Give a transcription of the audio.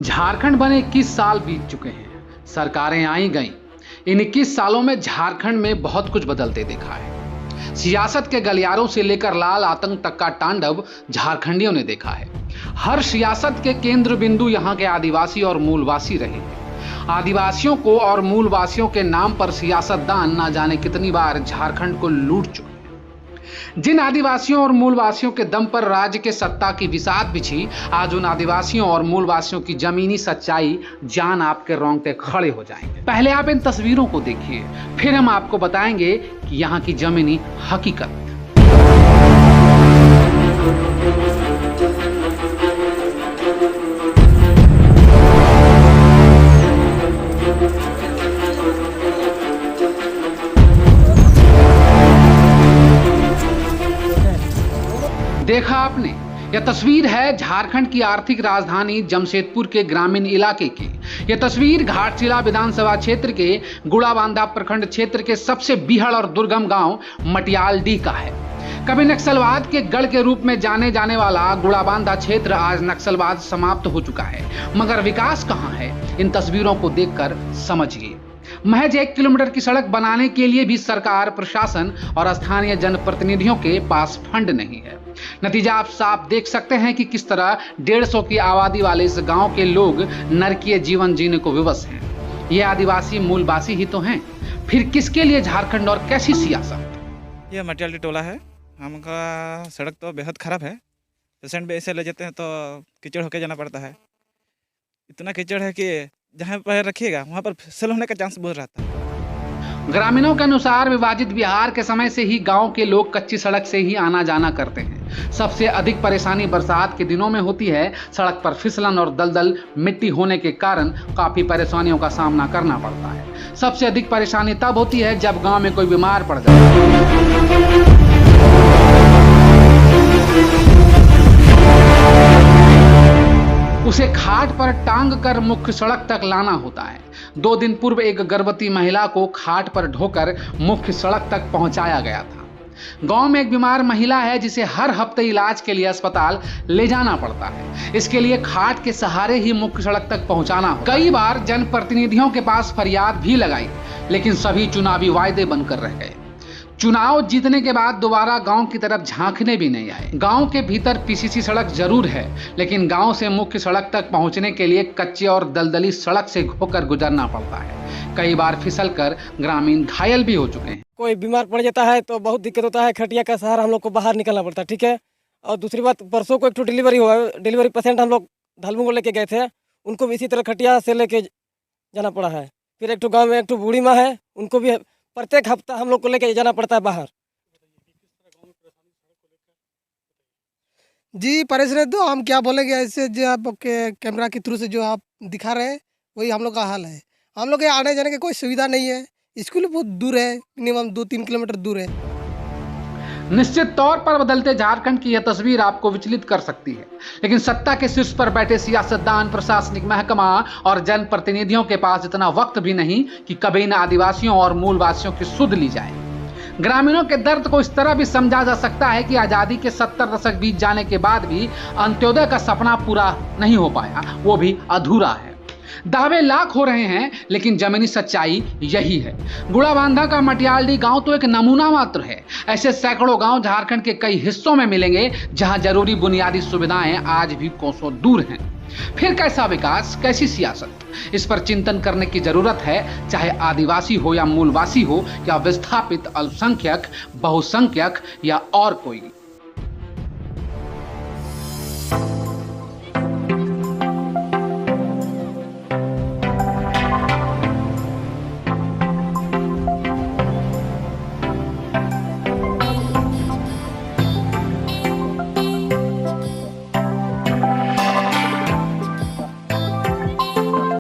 झारखंड बने 21 साल बीत चुके हैं। सरकारें आई गईं। इन 21 सालों में झारखंड में बहुत कुछ बदलते देखा है। सियासत के गलियारों से लेकर लाल आतंक तक का तांडव झारखंडियों ने देखा है। हर सियासत के केंद्र बिंदु यहाँ के आदिवासी और मूलवासी रहे हैं। आदिवासियों को और मूलवासियों के नाम पर सियासतदान ना जाने कितनी बार झारखंड को लूट चुके हैं। जिन आदिवासियों और मूलवासियों के दम पर राज्य के सत्ता की बिसात बिछी, आज उन आदिवासियों और मूलवासियों की जमीनी सच्चाई जान आपके रोंगटे खड़े हो जाएंगे। पहले आप इन तस्वीरों को देखिए, फिर हम आपको बताएंगे कि यहाँ की जमीनी हकीकत। देखा आपने, यह तस्वीर है झारखंड की आर्थिक राजधानी जमशेदपुर के ग्रामीण इलाके की। यह तस्वीर घाटशिला विधानसभा क्षेत्र के गुड़ाबांधा प्रखंड क्षेत्र के सबसे बीहड़ और दुर्गम गांव मटियालडीह का है। कभी नक्सलवाद के गढ़ के रूप में जाने जाने वाला गुड़ाबांधा क्षेत्र आज नक्सलवाद समाप्त हो चुका है, मगर विकास कहां है, इन तस्वीरों को देखकर समझिए। महज 1 किलोमीटर की सड़क बनाने के लिए भी सरकार, प्रशासन और स्थानीय जनप्रतिनिधियों के पास फंड नहीं है। नतीजा आप साफ देख सकते हैं कि किस तरह 150 की आबादी वाले इस गांव के लोग नरकीय जीवन जीने को विवश हैं। ये आदिवासी मूलवासी ही तो हैं, फिर किसके लिए झारखंड और कैसी सियासत। ये मटियालडीह टोला है। हमका सड़क तो बेहद खराब है। पेशेंट भी ऐसे ले जाते हैं तो कीचड़ होके जाना पड़ता है। इतना कीचड़ है कि जहाँ पर रखिएगा वहाँ पर फिसल होने का चांस बहुत रहता है। ग्रामीणों के अनुसार विभाजित बिहार के समय से ही गांव के लोग कच्ची सड़क से ही आना जाना करते हैं। सबसे अधिक परेशानी बरसात के दिनों में होती है। सड़क पर फिसलन और दलदल मिट्टी होने के कारण काफी परेशानियों का सामना करना पड़ता है। सबसे अधिक परेशानी तब होती है जब गांव में कोई बीमार पड़ जाए। उसे खाट पर टांग कर मुख्य सड़क तक लाना होता है। 2 दिन पूर्व एक गर्भवती महिला को खाट पर ढोकर मुख्य सड़क तक पहुंचाया गया था। गांव में एक बीमार महिला है जिसे हर हफ्ते इलाज के लिए अस्पताल ले जाना पड़ता है। इसके लिए खाट के सहारे ही मुख्य सड़क तक पहुंचाना होता है। कई बार जनप्रतिनिधियों के पास फरियाद भी लगाई, लेकिन सभी चुनावी वायदे बनकर रह गए। चुनाव जीतने के बाद दोबारा गांव की तरफ झांकने भी नहीं आए। गांव के भीतर पीसीसी सड़क जरूर है, लेकिन गांव से मुख्य सड़क तक पहुंचने के लिए कच्चे और दलदली सड़क से होकर गुजरना पड़ता है। कई बार फिसलकर ग्रामीण घायल भी हो चुके हैं। कोई बीमार पड़ जाता है तो बहुत दिक्कत होता है। खटिया का सहारा हम लोग को बाहर निकलना पड़ता है, ठीक है। और दूसरी बात, परसों को एक डिलीवरी हुआ, डिलीवरी पेशेंट हम लोग ढालमू को लेके गए थे, उनको भी इसी तरह खटिया से लेके जाना पड़ा है। फिर एक गाँव में एक बूढ़ी माँ है, उनको भी प्रत्येक हफ्ता हम लोग को लेके जाना पड़ता है बाहर। जी परेशानी तो हम क्या बोलेंगे, ऐसे जो आपके कैमरा के थ्रू से जो आप दिखा रहे हैं वही हम लोग का हाल है। हम लोग के आने जाने की कोई सुविधा नहीं है। स्कूल बहुत दूर है, मिनिमम 2-3 किलोमीटर दूर है। निश्चित तौर पर बदलते झारखंड की यह तस्वीर आपको विचलित कर सकती है, लेकिन सत्ता के शीर्ष पर बैठे सियासतदान, प्रशासनिक महकमा और जनप्रतिनिधियों के पास इतना वक्त भी नहीं कि कभी इन आदिवासियों और मूलवासियों की सुध ली जाए। ग्रामीणों के दर्द को इस तरह भी समझा जा सकता है कि आजादी के 70 दशक बीत जाने के बाद भी अंत्योदय का सपना पूरा नहीं हो पाया, वो भी अधूरा है। दावे लाख हो रहे हैं, लेकिन जमीनी सच्चाई यही है। गुड़ाबांधा का मटियालडीह गांव तो एक नमूना मात्र है। ऐसे सैकड़ों गांव झारखंड के कई हिस्सों में मिलेंगे जहां जरूरी बुनियादी सुविधाएं आज भी कोसों दूर हैं। फिर कैसा विकास, कैसी सियासत, इस पर चिंतन करने की जरूरत है, चाहे आदिवासी हो या मूलवासी हो या विस्थापित, अल्पसंख्यक, बहुसंख्यक या और कोई।